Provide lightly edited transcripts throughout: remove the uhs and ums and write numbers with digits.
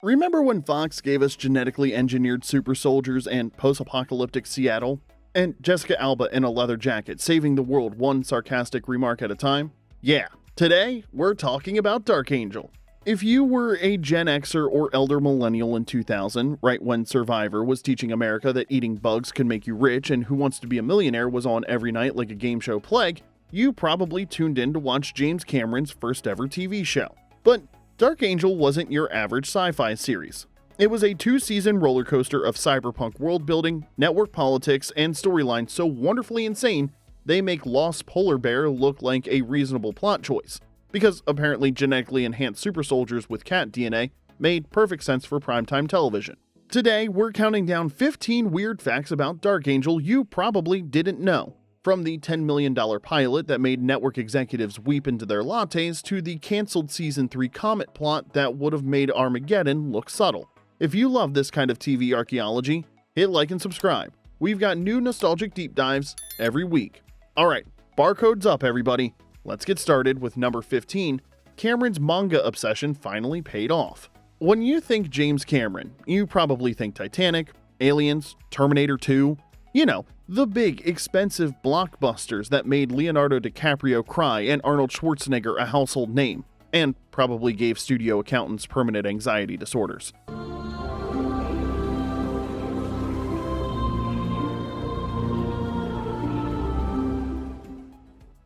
Remember when Fox gave us genetically engineered super soldiers and post-apocalyptic Seattle? And Jessica Alba in a leather jacket saving the world one sarcastic remark at a time? Yeah, today we're talking about Dark Angel. If you were a Gen Xer or elder millennial in 2000, right when Survivor was teaching America that eating bugs could make you rich and Who Wants to Be a Millionaire was on every night like a game show plague, you probably tuned in to watch James Cameron's first ever TV show. But Dark Angel wasn't your average sci-fi series. It was a 2-season roller coaster of cyberpunk world building, network politics, and storylines so wonderfully insane they make Lost Polar Bear look like a reasonable plot choice, because apparently genetically enhanced super soldiers with cat DNA made perfect sense for primetime television. Today, we're counting down 15 weird facts about Dark Angel you probably didn't know. From the $10 million pilot that made network executives weep into their lattes to the cancelled Season 3 Comet plot that would have made Armageddon look subtle. If you love this kind of TV archaeology, hit like and subscribe. We've got new nostalgic deep dives every week. Alright, barcodes up everybody. Let's get started with number 15. Cameron's manga obsession finally paid off. When you think James Cameron, you probably think Titanic, Aliens, Terminator 2, you know, the big, expensive blockbusters that made Leonardo DiCaprio cry and Arnold Schwarzenegger a household name, and probably gave studio accountants permanent anxiety disorders.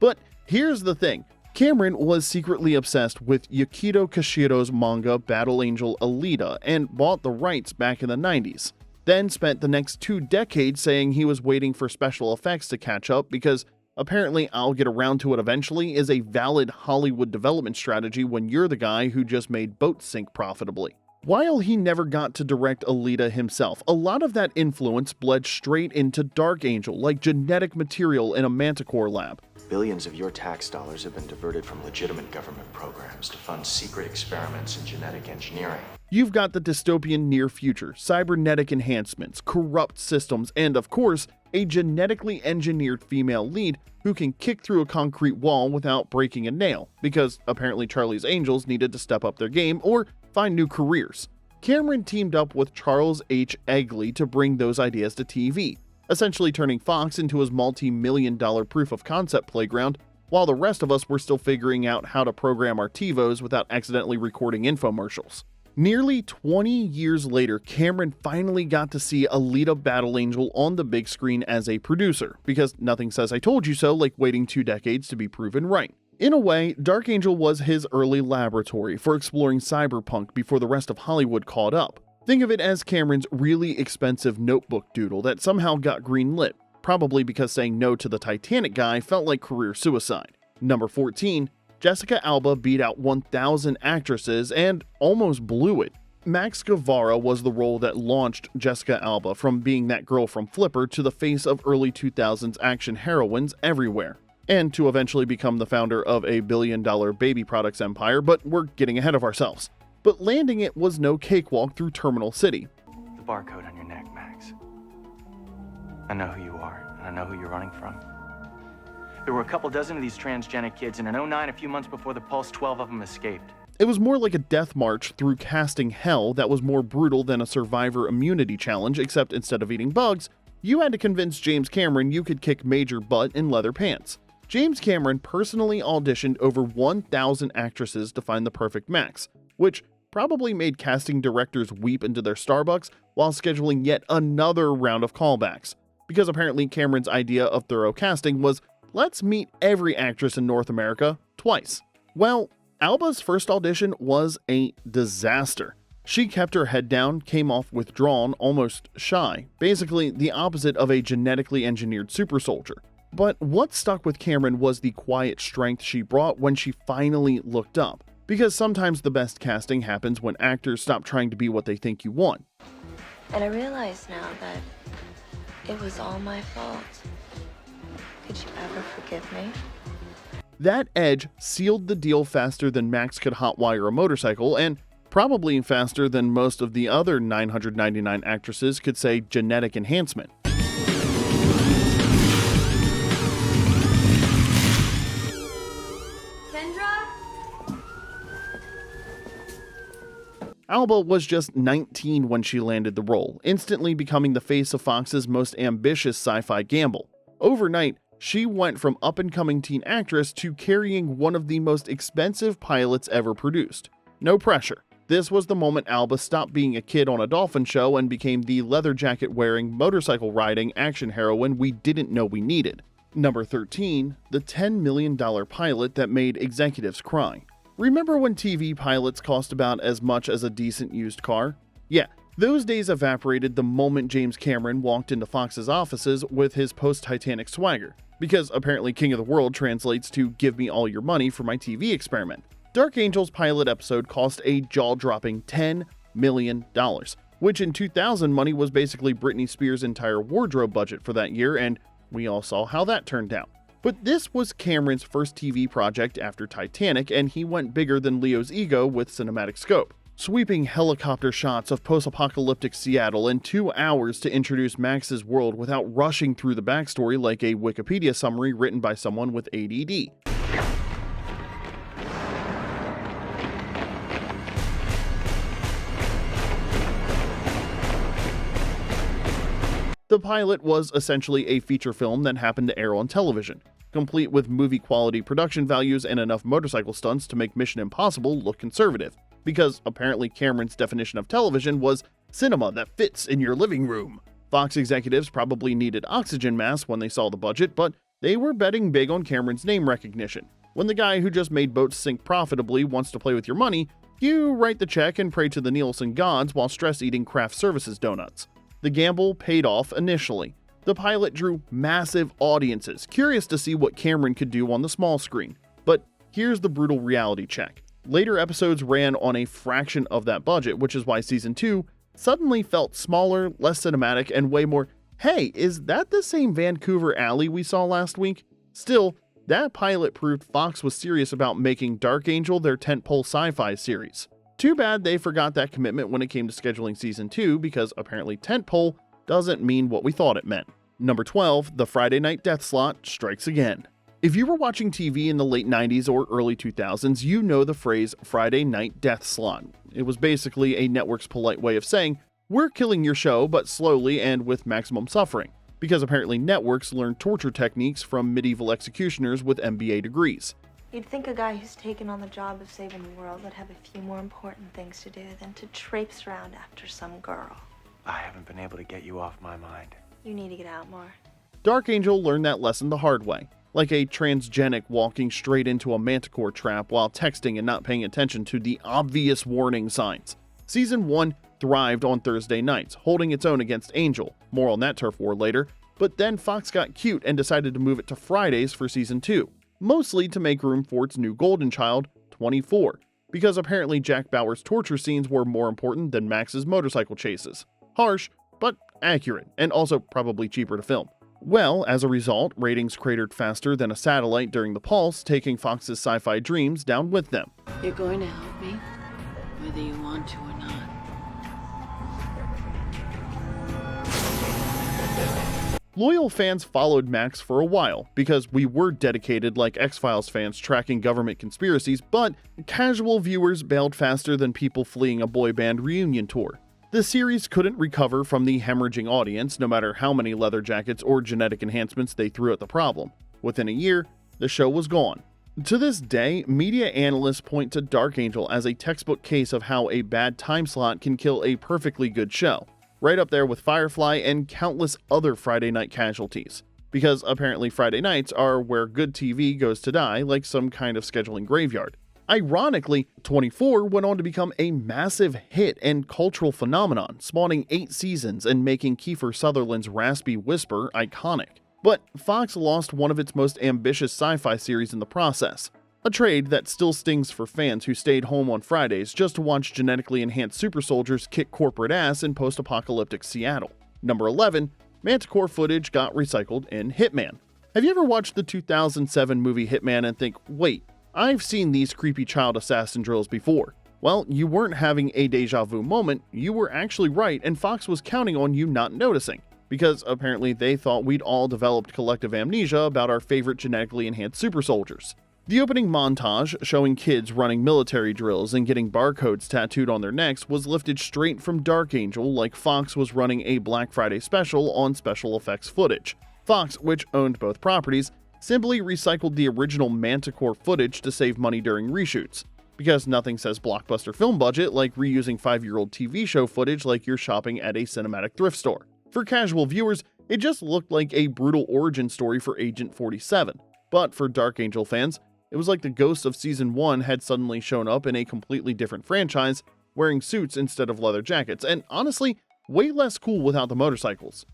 But here's the thing. Cameron was secretly obsessed with Yukito Kishiro's manga Battle Angel Alita and bought the rights back in the 90s. Then spent the next 2 decades saying he was waiting for special effects to catch up because apparently I'll get around to it eventually is a valid Hollywood development strategy when you're the guy who just made boats sink profitably. While he never got to direct Alita himself, a lot of that influence bled straight into Dark Angel like genetic material in a Manticore lab. Billions of your tax dollars have been diverted from legitimate government programs to fund secret experiments in genetic engineering. You've got the dystopian near future, cybernetic enhancements, corrupt systems, and of course, a genetically engineered female lead who can kick through a concrete wall without breaking a nail, because apparently Charlie's Angels needed to step up their game or find new careers. Cameron teamed up with Charles H. Egley to bring those ideas to TV, essentially turning Fox into his multi-million-dollar proof-of-concept playground, while the rest of us were still figuring out how to program our TiVos without accidentally recording infomercials. Nearly 20 years later, Cameron finally got to see Alita Battle Angel on the big screen as a producer, because nothing says I told you so like waiting 2 decades to be proven right. In a way, Dark Angel was his early laboratory for exploring cyberpunk before the rest of Hollywood caught up. Think of it as Cameron's really expensive notebook doodle that somehow got greenlit, probably because saying no to the Titanic guy felt like career suicide. Number 14. Jessica Alba beat out 1,000 actresses and almost blew it. Max Guevara was the role that launched Jessica Alba from being that girl from Flipper to the face of early 2000s action heroines everywhere, and to eventually become the founder of a billion-dollar baby products empire, but we're getting ahead of ourselves. But landing it was no cakewalk through Terminal City. The barcode on your neck, Max. I know who you are, and I know who you're running from. There were a couple dozen of these transgenic kids, and in '09, a few months before the Pulse, 12 of them escaped. It was more like a death march through casting hell that was more brutal than a Survivor immunity challenge, except instead of eating bugs, you had to convince James Cameron you could kick major butt in leather pants. James Cameron personally auditioned over 1,000 actresses to find the perfect Max, which probably made casting directors weep into their Starbucks while scheduling yet another round of callbacks, because apparently Cameron's idea of thorough casting was, let's meet every actress in North America twice. Well, Alba's first audition was a disaster. She kept her head down, came off withdrawn, almost shy, basically the opposite of a genetically engineered super soldier. But what stuck with Cameron was the quiet strength she brought when she finally looked up, because sometimes the best casting happens when actors stop trying to be what they think you want. And I realize now that it was all my fault. Could you ever forgive me? That edge sealed the deal faster than Max could hotwire a motorcycle, and probably faster than most of the other 999 actresses could say genetic enhancement. Alba was just 19 when she landed the role, instantly becoming the face of Fox's most ambitious sci-fi gamble. Overnight, she went from up-and-coming teen actress to carrying one of the most expensive pilots ever produced. No pressure. This was the moment Alba stopped being a kid on a dolphin show and became the leather jacket-wearing, motorcycle-riding action heroine we didn't know we needed. Number 13, the $10 million pilot that made executives cry. Remember when TV pilots cost about as much as a decent used car? Yeah, those days evaporated the moment James Cameron walked into Fox's offices with his post-Titanic swagger, because apparently King of the World translates to give me all your money for my TV experiment. Dark Angel's pilot episode cost a jaw-dropping $10 million, which in 2000 money was basically Britney Spears' entire wardrobe budget for that year, and we all saw how that turned out. But this was Cameron's first TV project after Titanic, and he went bigger than Leo's ego with cinematic scope. Sweeping helicopter shots of post-apocalyptic Seattle in 2 hours to introduce Max's world without rushing through the backstory like a Wikipedia summary written by someone with ADD. The pilot was essentially a feature film that happened to air on television, complete with movie-quality production values and enough motorcycle stunts to make Mission Impossible look conservative, because apparently Cameron's definition of television was cinema that fits in your living room. Fox executives probably needed oxygen masks when they saw the budget, but they were betting big on Cameron's name recognition. When the guy who just made boats sink profitably wants to play with your money, you write the check and pray to the Nielsen gods while stress-eating craft services donuts. The gamble paid off initially. The pilot drew massive audiences, curious to see what Cameron could do on the small screen. But here's the brutal reality check. Later episodes ran on a fraction of that budget, which is why Season 2 suddenly felt smaller, less cinematic, and way more, hey, is that the same Vancouver alley we saw last week? Still, that pilot proved Fox was serious about making Dark Angel their tentpole sci-fi series. Too bad they forgot that commitment when it came to scheduling Season 2, because apparently tentpole doesn't mean what we thought it meant. Number 12, the Friday night death slot strikes again. If you were watching TV in the late 90s or early 2000s, you know the phrase Friday night death slot. It was basically a network's polite way of saying, we're killing your show, but slowly and with maximum suffering, because apparently networks learned torture techniques from medieval executioners with MBA degrees. You'd think a guy who's taken on the job of saving the world would have a few more important things to do than to traipse around after some girl. I haven't been able to get you off my mind. You need to get out more. Dark Angel learned that lesson the hard way, like a transgenic walking straight into a manticore trap while texting and not paying attention to the obvious warning signs. Season 1 thrived on Thursday nights, holding its own against Angel, more on that turf war later, but then Fox got cute and decided to move it to Fridays for Season 2. Mostly to make room for its new golden child, 24, because apparently Jack Bauer's torture scenes were more important than Max's motorcycle chases. Harsh, but accurate, and also probably cheaper to film. Well, as a result, ratings cratered faster than a satellite during the pulse, taking Fox's sci-fi dreams down with them. You're going to help me, whether you want to or not. Loyal fans followed Max for a while, because we were dedicated like X-Files fans tracking government conspiracies, but casual viewers bailed faster than people fleeing a boy band reunion tour. The series couldn't recover from the hemorrhaging audience, no matter how many leather jackets or genetic enhancements they threw at the problem. Within a year, the show was gone. To this day, media analysts point to Dark Angel as a textbook case of how a bad time slot can kill a perfectly good show. Right up there with Firefly and countless other Friday night casualties. Because apparently Friday nights are where good TV goes to die, like some kind of scheduling graveyard. Ironically, 24 went on to become a massive hit and cultural phenomenon, spawning 8 seasons and making Kiefer Sutherland's raspy whisper iconic. But Fox lost one of its most ambitious sci-fi series in the process. A trade that still stings for fans who stayed home on Fridays just to watch genetically enhanced super soldiers kick corporate ass in post-apocalyptic Seattle. Number 11, Manticore footage got recycled in Hitman. Have you ever watched the 2007 movie Hitman and think, wait, I've seen these creepy child assassin drills before? Well, you weren't having a deja vu moment, you were actually right, and Fox was counting on you not noticing, because apparently they thought we'd all developed collective amnesia about our favorite genetically enhanced super soldiers. The opening montage, showing kids running military drills and getting barcodes tattooed on their necks, was lifted straight from Dark Angel, like Fox was running a Black Friday special on special effects footage. Fox, which owned both properties, simply recycled the original Manticore footage to save money during reshoots, because nothing says blockbuster film budget like reusing 5-year-old TV show footage like you're shopping at a cinematic thrift store. For casual viewers, it just looked like a brutal origin story for Agent 47. But for Dark Angel fans, it was like the ghosts of Season 1 had suddenly shown up in a completely different franchise, wearing suits instead of leather jackets, and honestly, way less cool without the motorcycles.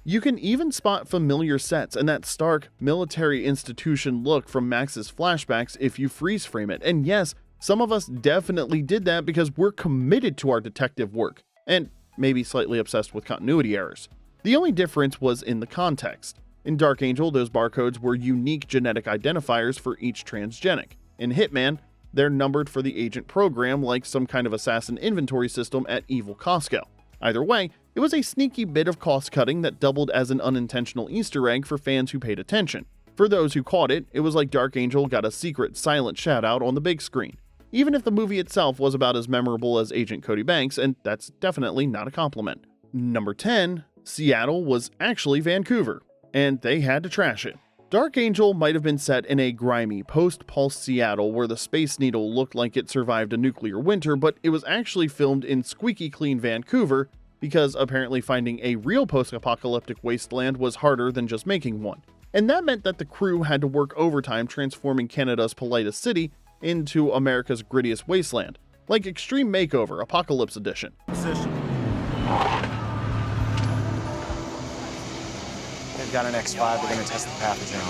You can even spot familiar sets and that stark military institution look from Max's flashbacks if you freeze frame it, and yes, some of us definitely did that because we're committed to our detective work, and maybe slightly obsessed with continuity errors. The only difference was in the context. In Dark Angel, those barcodes were unique genetic identifiers for each transgenic. In Hitman, they're numbered for the agent program like some kind of assassin inventory system at Evil Costco. Either way, it was a sneaky bit of cost-cutting that doubled as an unintentional Easter egg for fans who paid attention. For those who caught it, it was like Dark Angel got a secret silent shout-out on the big screen, even if the movie itself was about as memorable as Agent Cody Banks, and that's definitely not a compliment. Number 10. Seattle was actually Vancouver, and they had to trash it. Dark Angel might have been set in a grimy post-Pulse Seattle where the Space Needle looked like it survived a nuclear winter, but it was actually filmed in squeaky clean Vancouver because apparently finding a real post-apocalyptic wasteland was harder than just making one. And that meant that the crew had to work overtime transforming Canada's politest city into America's grittiest wasteland, like Extreme Makeover Apocalypse Edition. They've got an X5, they're gonna test the pathogen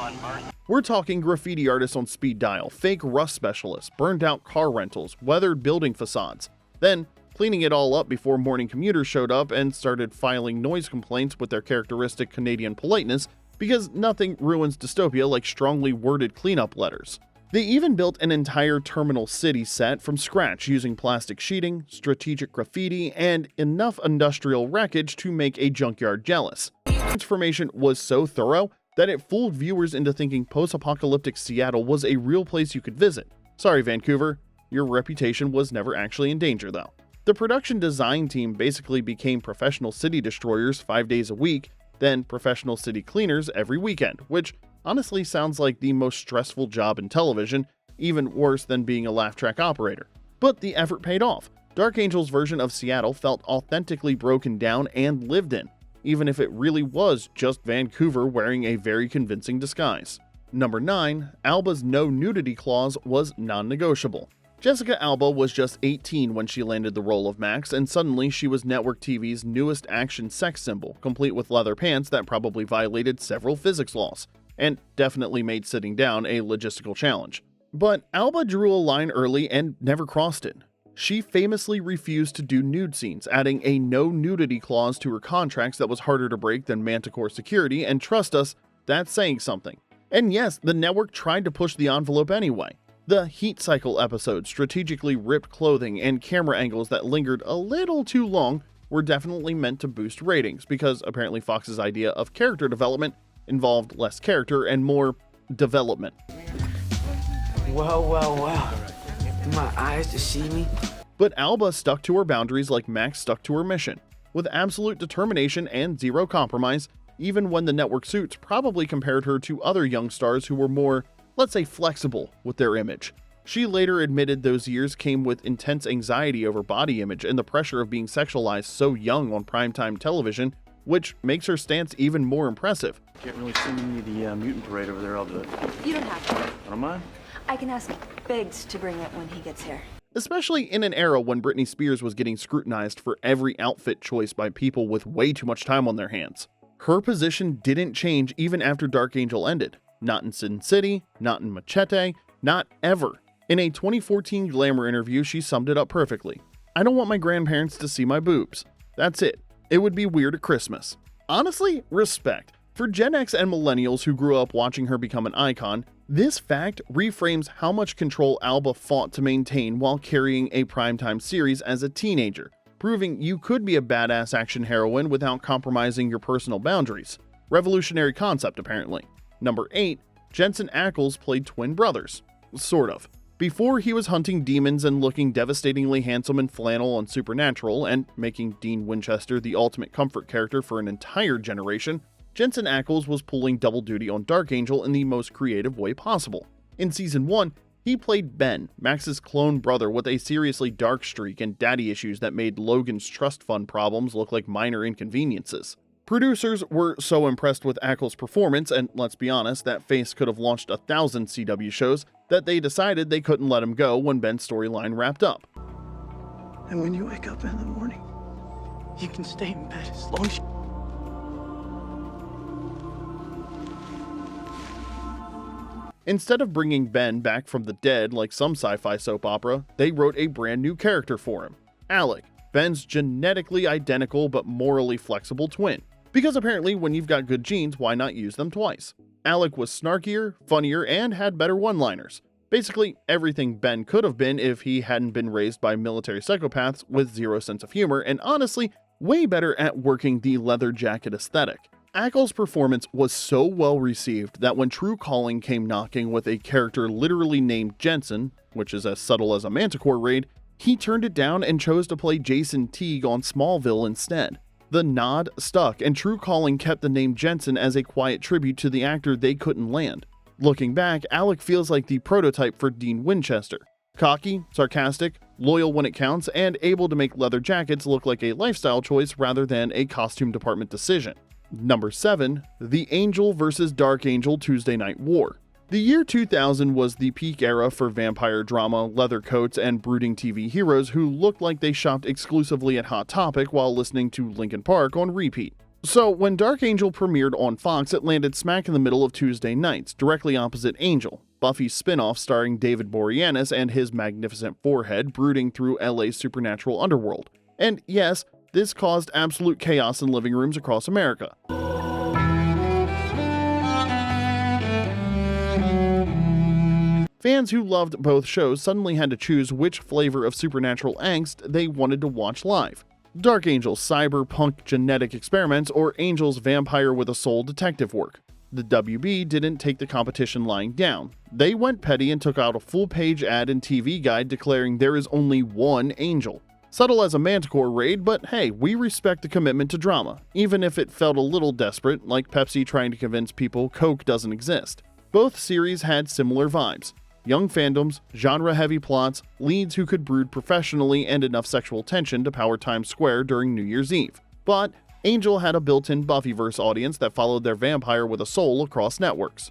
on it. We're talking graffiti artists on speed dial, fake rust specialists, burned out car rentals, weathered building facades. Then, cleaning it all up before morning commuters showed up and started filing noise complaints with their characteristic Canadian politeness, because nothing ruins dystopia like strongly worded cleanup letters. They even built an entire terminal city set from scratch using plastic sheeting, strategic graffiti, and enough industrial wreckage to make a junkyard jealous. The transformation was so thorough that it fooled viewers into thinking post-apocalyptic Seattle was a real place you could visit. Sorry, Vancouver, your reputation was never actually in danger though. The production design team basically became professional city destroyers 5 days a week, then professional city cleaners every weekend, which honestly sounds like the most stressful job in television, even worse than being a laugh track operator. But the effort paid off. Dark Angel's version of Seattle felt authentically broken down and lived in, even if it really was just Vancouver wearing a very convincing disguise. Number 9. Alba's no nudity clause was non-negotiable. Jessica Alba was just 18 when she landed the role of Max, and suddenly she was network TV's newest action sex symbol, complete with leather pants that probably violated several physics laws, and definitely made sitting down a logistical challenge. But Alba drew a line early and never crossed it. She famously refused to do nude scenes, adding a no nudity clause to her contracts that was harder to break than Manticore security, and trust us, that's saying something. And yes, the network tried to push the envelope anyway. The Heat Cycle episode, strategically ripped clothing, and camera angles that lingered a little too long were definitely meant to boost ratings, because apparently Fox's idea of character development involved less character and more development. Well. My eyes to see me. But Alba stuck to her boundaries like Max stuck to her mission, with absolute determination and zero compromise, even when the network suits probably compared her to other young stars who were more, let's say, flexible with their image. She later admitted those years came with intense anxiety over body image and the pressure of being sexualized so young on primetime television, which makes her stance even more impressive. Can't really send me the mutant parade over there, I'll do it. You don't have to. I don't mind. I can ask Biggs to bring it when he gets here. Especially in an era when Britney Spears was getting scrutinized for every outfit choice by people with way too much time on their hands. Her position didn't change even after Dark Angel ended. Not in Sin City, not in Machete, not ever. In a 2014 Glamour interview, she summed it up perfectly. I don't want my grandparents to see my boobs. That's it. It would be weird at Christmas. Honestly, respect. For Gen X and millennials who grew up watching her become an icon, this fact reframes how much control Alba fought to maintain while carrying a primetime series as a teenager, proving you could be a badass action heroine without compromising your personal boundaries. Revolutionary concept, apparently. Number 8. Jensen Ackles played twin brothers. Sort of. Before he was hunting demons and looking devastatingly handsome in flannel on Supernatural and making Dean Winchester the ultimate comfort character for an entire generation, Jensen Ackles was pulling double duty on Dark Angel in the most creative way possible. In Season 1, he played Ben, Max's clone brother with a seriously dark streak and daddy issues that made Logan's trust fund problems look like minor inconveniences. Producers were so impressed with Ackles' performance, and let's be honest, that face could have launched 1,000 CW shows, that they decided they couldn't let him go when Ben's storyline wrapped up. And when you wake up in the morning, you can stay in bed as long as you... Instead of bringing Ben back from the dead like some sci-fi soap opera, they wrote a brand new character for him, Alec, Ben's genetically identical but morally flexible twin. Because apparently when you've got good genes, why not use them twice? Alec was snarkier, funnier, and had better one-liners. Basically everything Ben could have been if he hadn't been raised by military psychopaths with zero sense of humor, and honestly, way better at working the leather jacket aesthetic. Ackles' performance was so well received that when True Calling came knocking with a character literally named Jensen, which is as subtle as a Manticore raid, he turned it down and chose to play Jason Teague on Smallville instead. The nod stuck, and True Calling kept the name Jensen as a quiet tribute to the actor they couldn't land. Looking back, Alec feels like the prototype for Dean Winchester. Cocky, sarcastic, loyal when it counts, and able to make leather jackets look like a lifestyle choice rather than a costume department decision. Number 7. The Angel vs. Dark Angel Tuesday Night War. The year 2000 was the peak era for vampire drama, leather coats, and brooding TV heroes who looked like they shopped exclusively at Hot Topic while listening to Linkin Park on repeat. So when Dark Angel premiered on Fox, it landed smack in the middle of Tuesday nights, directly opposite Angel, Buffy's spin-off starring David Boreanaz and his magnificent forehead brooding through LA's supernatural underworld. And yes, this caused absolute chaos in living rooms across America. Fans who loved both shows suddenly had to choose which flavor of supernatural angst they wanted to watch live. Dark Angel's cyberpunk genetic experiments or Angel's vampire with a soul detective work. The WB didn't take the competition lying down. They went petty and took out a full-page ad and TV guide declaring there is only one Angel. Subtle as a Manticore raid, but hey, we respect the commitment to drama, even if it felt a little desperate, like Pepsi trying to convince people Coke doesn't exist. Both series had similar vibes. Young fandoms, genre-heavy plots, leads who could brood professionally, and enough sexual tension to power Times Square during New Year's Eve. But Angel had a built-in Buffyverse audience that followed their vampire with a soul across networks.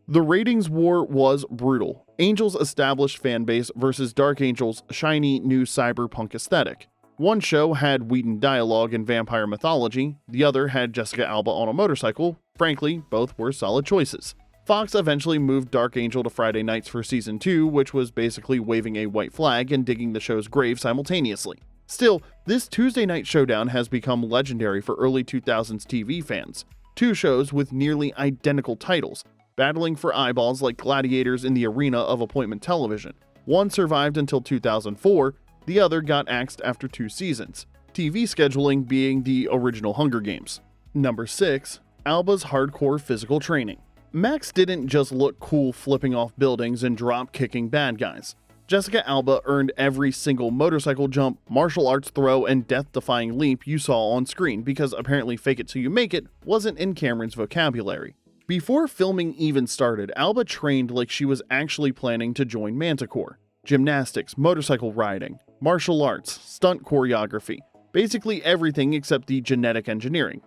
The ratings war was brutal. Angel's established fanbase versus Dark Angel's shiny new cyberpunk aesthetic. One show had Whedon dialogue and vampire mythology, the other had Jessica Alba on a motorcycle. Frankly, both were solid choices. Fox eventually moved Dark Angel to Friday nights for Season 2, which was basically waving a white flag and digging the show's grave simultaneously. Still, this Tuesday night showdown has become legendary for early 2000s TV fans. Two shows with nearly identical titles, battling for eyeballs like gladiators in the arena of appointment television. One survived until 2004, the other got axed after 2 seasons, TV scheduling being the original Hunger Games. Number 6. Alba's hardcore physical training. Max didn't just look cool flipping off buildings and drop-kicking bad guys. Jessica Alba earned every single motorcycle jump, martial arts throw, and death-defying leap you saw on screen because apparently fake it till you make it wasn't in Cameron's vocabulary. Before filming even started, Alba trained like she was actually planning to join Manticore. Gymnastics, motorcycle riding, martial arts, stunt choreography, basically everything except the genetic engineering.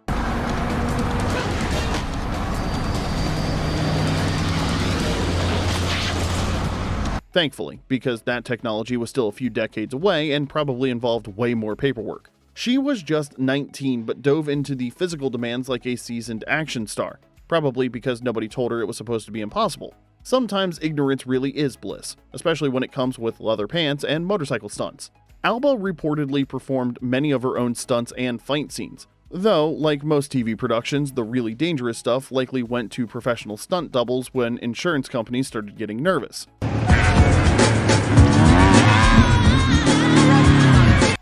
Thankfully, because that technology was still a few decades away and probably involved way more paperwork. She was just 19 but dove into the physical demands like a seasoned action star, probably because nobody told her it was supposed to be impossible. Sometimes ignorance really is bliss, especially when it comes with leather pants and motorcycle stunts. Alba reportedly performed many of her own stunts and fight scenes, Though, like most TV productions, the really dangerous stuff likely went to professional stunt doubles when insurance companies started getting nervous.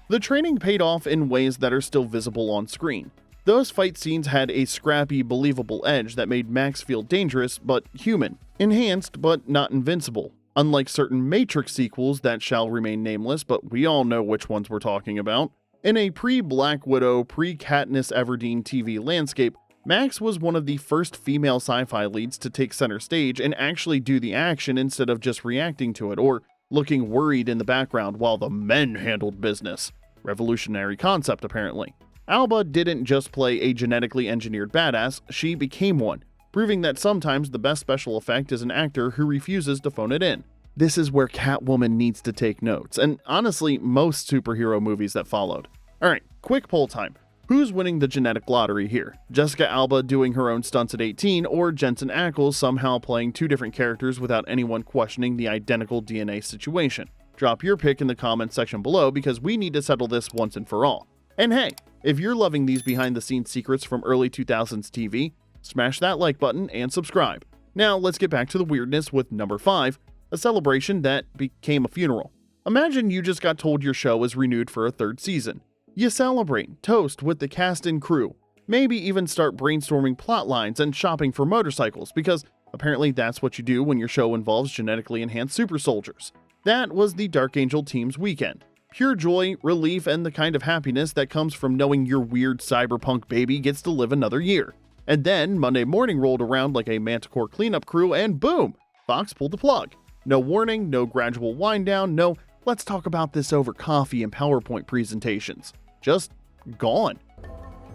The training paid off in ways that are still visible on screen. Those fight scenes had a scrappy, believable edge that made Max feel dangerous but human, enhanced but not invincible, unlike certain Matrix sequels that shall remain nameless, but we all know which ones we're talking about. In a pre-Black Widow, pre-Katniss Everdeen TV landscape, Max was one of the first female sci-fi leads to take center stage and actually do the action instead of just reacting to it or looking worried in the background while the men handled business. Revolutionary concept, apparently. Alba didn't just play a genetically engineered badass, she became one, proving that sometimes the best special effect is an actor who refuses to phone it in. This is where Catwoman needs to take notes, and honestly, most superhero movies that followed. Alright, quick poll time. Who's winning the genetic lottery here? Jessica Alba doing her own stunts at 18, or Jensen Ackles somehow playing two different characters without anyone questioning the identical DNA situation? Drop your pick in the comments section below because we need to settle this once and for all. And hey, if you're loving these behind-the-scenes secrets from early 2000s TV, smash that like button and subscribe. Now let's get back to the weirdness with number 5, a celebration that became a funeral. Imagine you just got told your show is renewed for a third season. You celebrate, toast with the cast and crew, maybe even start brainstorming plot lines and shopping for motorcycles because apparently that's what you do when your show involves genetically enhanced super soldiers. That was the Dark Angel team's weekend. Pure joy, relief, and the kind of happiness that comes from knowing your weird cyberpunk baby gets to live another year. And then Monday morning rolled around like a Manticore cleanup crew and boom, Fox pulled the plug. No warning, no gradual wind down, no let's talk about this over coffee and PowerPoint presentations. Just gone.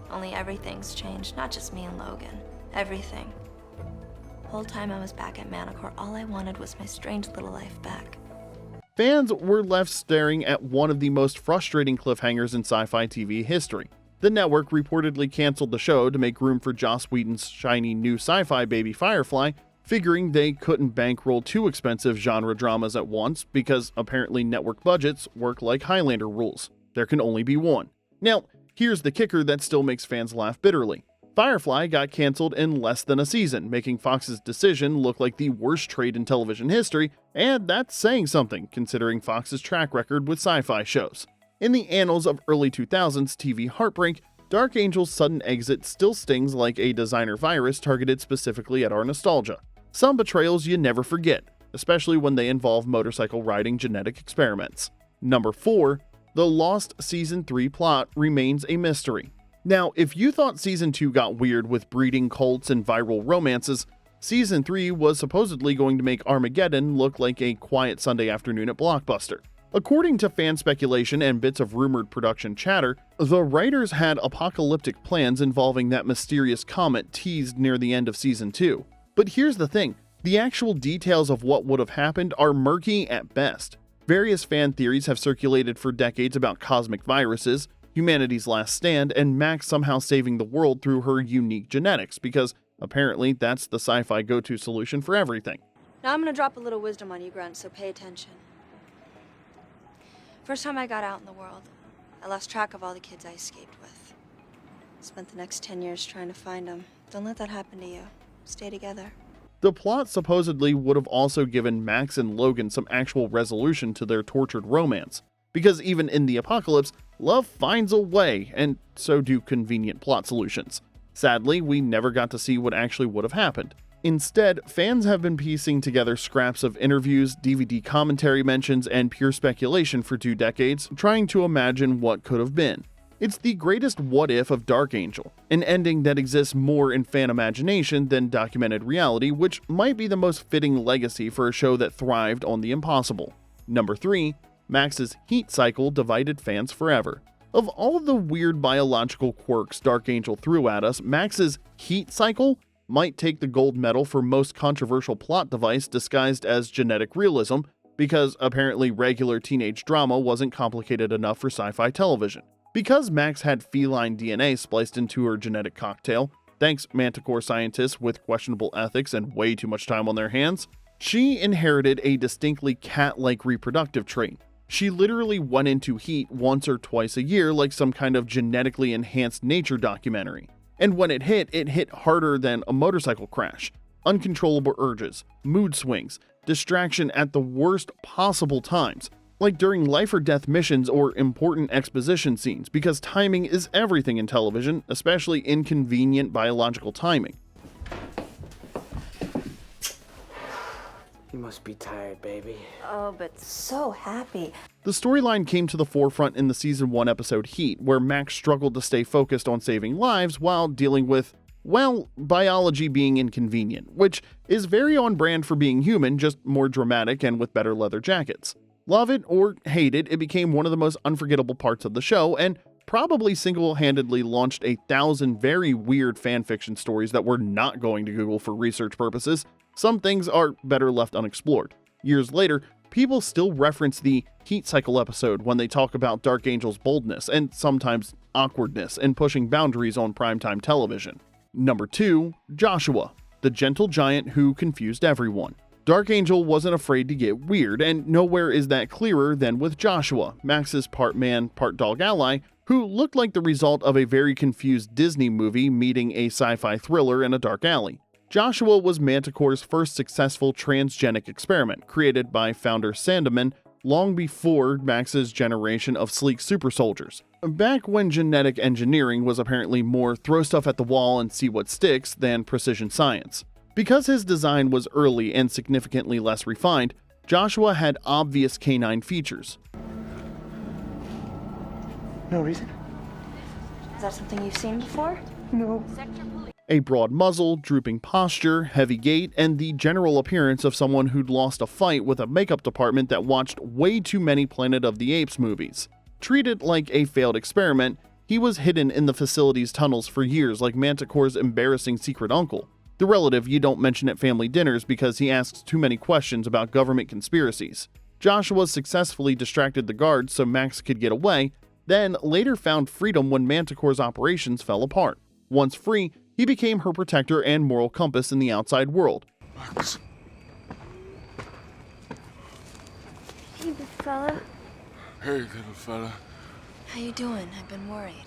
Only everything's changed, not just me and Logan. Everything. The whole time I was back at Manticore, all I wanted was my strange little life back. Fans were left staring at one of the most frustrating cliffhangers in sci-fi TV history. The network reportedly canceled the show to make room for Joss Whedon's shiny new sci-fi baby Firefly, figuring they couldn't bankroll two expensive genre dramas at once because apparently network budgets work like Highlander rules. There can only be one. Now, here's the kicker that still makes fans laugh bitterly. Firefly got canceled in less than a season, making Fox's decision look like the worst trade in television history, and that's saying something considering Fox's track record with sci-fi shows. In the annals of early 2000s TV heartbreak, Dark Angel's sudden exit still stings like a designer virus targeted specifically at our nostalgia. Some betrayals you never forget, especially when they involve motorcycle riding genetic experiments. Number 4. The lost Season 3 plot remains a mystery. Now, if you thought Season 2 got weird with breeding cults and viral romances, Season 3 was supposedly going to make Armageddon look like a quiet Sunday afternoon at Blockbuster. According to fan speculation and bits of rumored production chatter, the writers had apocalyptic plans involving that mysterious comet teased near the end of Season 2. But here's the thing, the actual details of what would have happened are murky at best. Various fan theories have circulated for decades about cosmic viruses, humanity's last stand, and Max somehow saving the world through her unique genetics, because apparently that's the sci-fi go-to solution for everything. Now I'm gonna drop a little wisdom on you, Grunt, so pay attention. First time I got out in the world, I lost track of all the kids I escaped with. Spent the next 10 years trying to find them. Don't let that happen to you. Stay together. The plot supposedly would have also given Max and Logan some actual resolution to their tortured romance, because even in the apocalypse, love finds a way, and so do convenient plot solutions. Sadly, we never got to see what actually would have happened. Instead, fans have been piecing together scraps of interviews, DVD commentary mentions, and pure speculation for 2 decades, trying to imagine what could have been. It's the greatest what-if of Dark Angel, an ending that exists more in fan imagination than documented reality, which might be the most fitting legacy for a show that thrived on the impossible. Number 3. Max's heat cycle divided fans forever. Of all the weird biological quirks Dark Angel threw at us, Max's heat cycle might take the gold medal for most controversial plot device disguised as genetic realism, because apparently regular teenage drama wasn't complicated enough for sci-fi television. Because Max had feline DNA spliced into her genetic cocktail, thanks Manticore scientists with questionable ethics and way too much time on their hands, she inherited a distinctly cat-like reproductive trait. She literally went into heat once or twice a year like some kind of genetically enhanced nature documentary. And when it hit harder than a motorcycle crash. Uncontrollable urges, mood swings, distraction at the worst possible times, like during life or death missions or important exposition scenes, because timing is everything in television, especially inconvenient biological timing. You must be tired, baby. Oh, but so happy. The storyline came to the forefront in the season 1 episode Heat, where Max struggled to stay focused on saving lives while dealing with, well, biology being inconvenient, which is very on brand for being human, just more dramatic and with better leather jackets. Love it or hate it, it became one of the most unforgettable parts of the show, and probably single-handedly launched 1,000 very weird fanfiction stories that we're not going to Google for research purposes. Some things are better left unexplored. Years later, people still reference the Heat Cycle episode when they talk about Dark Angel's boldness and sometimes awkwardness in pushing boundaries on primetime television. Number 2, Joshua, the gentle giant who confused everyone. Dark Angel wasn't afraid to get weird, and nowhere is that clearer than with Joshua, Max's part man, part dog ally, who looked like the result of a very confused Disney movie meeting a sci-fi thriller in a dark alley. Joshua was Manticore's first successful transgenic experiment, created by founder Sandeman long before Max's generation of sleek super soldiers. Back when genetic engineering was apparently more throw stuff at the wall and see what sticks than precision science. Because his design was early and significantly less refined, Joshua had obvious canine features. No reason? Is that something you've seen before? No. A broad muzzle, drooping posture, heavy gait, and the general appearance of someone who'd lost a fight with a makeup department that watched way too many Planet of the Apes movies. Treated like a failed experiment, he was hidden in the facility's tunnels for years like Manticore's embarrassing secret uncle, the relative you don't mention at family dinners because he asks too many questions about government conspiracies. Joshua successfully distracted the guards so Max could get away, then later found freedom when Manticore's operations fell apart. Once free, he became her protector and moral compass in the outside world. Max. Hey, big fella. Hey, little fella. How you doing? I've been worried.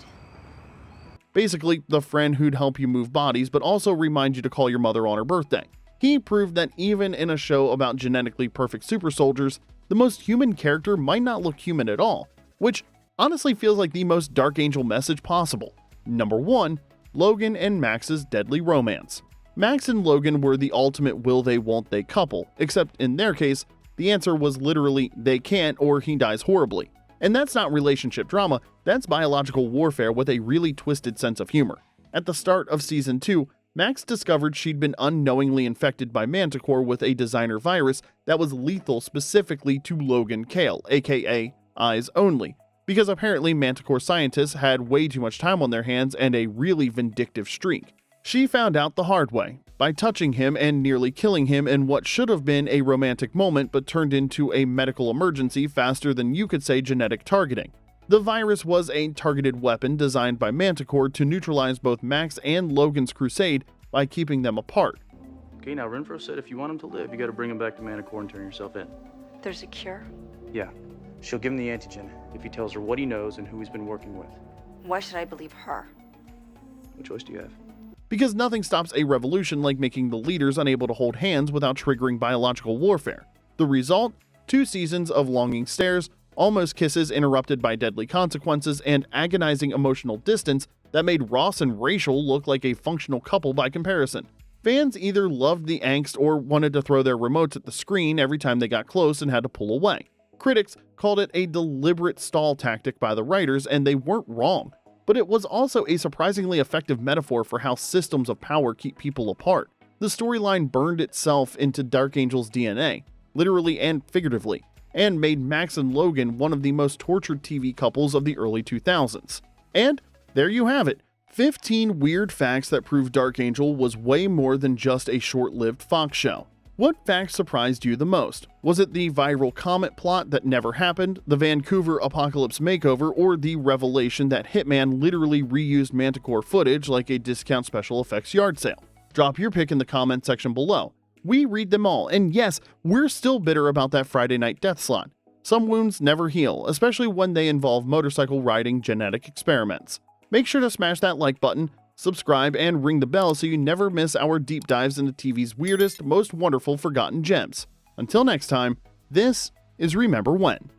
Basically, the friend who'd help you move bodies but also remind you to call your mother on her birthday. He proved that even in a show about genetically perfect super soldiers, the most human character might not look human at all, which honestly feels like the most Dark Angel message possible. Number 1, Logan and Max's deadly romance. Max and Logan were the ultimate will they won't they couple, except in their case, the answer was literally they can't or he dies horribly. And that's not relationship drama, that's biological warfare with a really twisted sense of humor. At the start of season 2, Max discovered she'd been unknowingly infected by Manticore with a designer virus that was lethal specifically to Logan Kale, aka Eyes Only, because apparently Manticore scientists had way too much time on their hands and a really vindictive streak. She found out the hard way, by touching him and nearly killing him in what should have been a romantic moment but turned into a medical emergency faster than you could say genetic targeting. The virus was a targeted weapon designed by Manticore to neutralize both Max and Logan's crusade by keeping them apart. Okay, now Renfro said if you want him to live, you gotta bring him back to Manticore and turn yourself in. There's a cure? Yeah. She'll give him the antigen if he tells her what he knows and who he's been working with. Why should I believe her? What choice do you have? Because nothing stops a revolution like making the leaders unable to hold hands without triggering biological warfare. The result? 2 seasons of longing stares, almost kisses interrupted by deadly consequences, and agonizing emotional distance that made Ross and Rachel look like a functional couple by comparison. Fans either loved the angst or wanted to throw their remotes at the screen every time they got close and had to pull away. Critics called it a deliberate stall tactic by the writers, and they weren't wrong. But it was also a surprisingly effective metaphor for how systems of power keep people apart. The storyline burned itself into Dark Angel's DNA, literally and figuratively, and made Max and Logan one of the most tortured TV couples of the early 2000s. And there you have it, 15 weird facts that prove Dark Angel was way more than just a short-lived Fox show. What fact surprised you the most? Was it the viral Comet plot that never happened, the Vancouver apocalypse makeover, or the revelation that Hitman literally reused Manticore footage like a discount special effects yard sale? Drop your pick in the comment section below. We read them all, and yes, we're still bitter about that Friday night death slot. Some wounds never heal, especially when they involve motorcycle riding genetic experiments. Make sure to smash that like button, subscribe, and ring the bell so you never miss our deep dives into TV's weirdest, most wonderful forgotten gems. Until next time, this is Remember When.